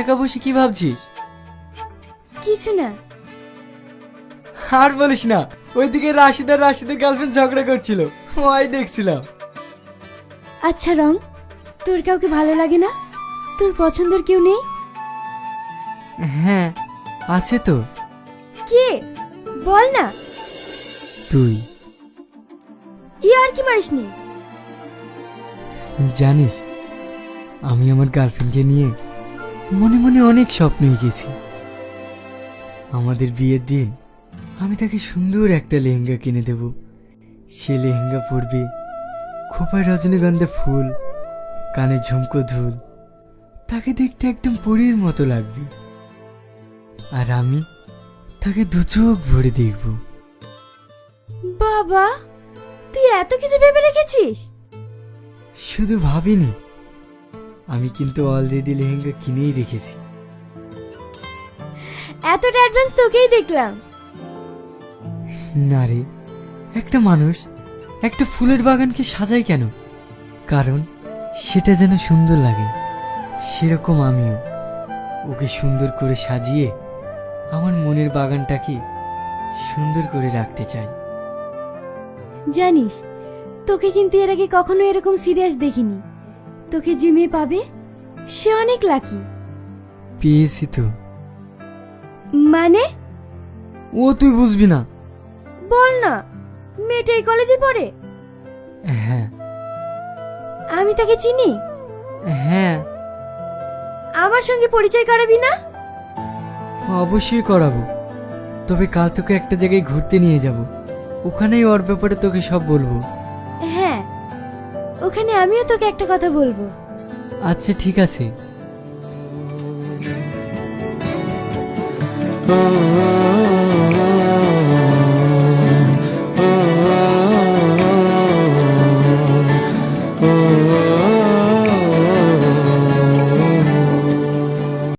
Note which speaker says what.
Speaker 1: একা বসে কি ভাবছিস?
Speaker 2: কিছু না।
Speaker 1: আর বলিস না, ওইদিকে রাশিদের গার্লফ্রেন্ড ঝগড়া করছিল, ওই দেখছিলাম।
Speaker 2: আচ্ছা রং, তোর কাউকে ভালো লাগে না? তোর পছন্দের কেউ নেই?
Speaker 1: হ্যাঁ আছে তো।
Speaker 2: কে? বল না।
Speaker 1: তুই।
Speaker 2: কি আর কি মারিসনি?
Speaker 1: জানিস, আমি আমার গার্লফ্রেন্ডকে নিয়ে মনে মনে অনেক স্বপ্ন এঁকেছি। আমাদের বিয়ের দিন আমি তাকে সুন্দর একটা লেহেঙ্গা কিনে দেব। সে লেহেঙ্গা পরবে, খোপায় রজনীগন্ধা ফুল, কানে ঝুমকো ধুল, তাকে দেখতে একদম পরীর মতো লাগবে। আর আমি তাকে দু চোখ ভরে দেখব।
Speaker 2: বাবা, তুই এত কিছু ভেবে রেখেছিস?
Speaker 1: শুধু ভাবিনি, আমি কিন্তু অলরেডি লেহেঙ্গা কিনেই রেখেছি।
Speaker 2: এতটা অ্যাডভান্স তোকেই দেখলাম।
Speaker 1: না রে, একটা মানুষ একটা ফুলের বাগানকে সাজায় কেন? কারণ সেটা যেন সুন্দর লাগে। সেরকম আমিও ওকে সুন্দর করে সাজিয়ে আমার মনের বাগানটাকে সুন্দর করে রাখতে চাই।
Speaker 2: জানিস, তোকে কিন্তু এর আগে কখনো এরকম সিরিয়াস দেখিনি। তোকে যে মেয়ে পাবে সে অনেক লাকি।
Speaker 1: পেয়েছি তো।
Speaker 2: মানে?
Speaker 1: ও তুই বুঝবি না।
Speaker 2: বল না, মেয়েটা এই কলেজে পড়ে?
Speaker 1: হ্যাঁ।
Speaker 2: আমি তাকে চিনি?
Speaker 1: হ্যাঁ।
Speaker 2: আমার সঙ্গে পরিচয় করাবি না?
Speaker 1: অবশ্যই করাবো, তবে কাল তোকে একটা জায়গায় ঘুরতে নিয়ে যাব। ওখানেই ওর ব্যাপারে তোকে সব বলবো।
Speaker 2: হ্যাঁ, ওখানে আমিও তোকে একটা কথা বলবো।
Speaker 1: আচ্ছা ঠিক আছে।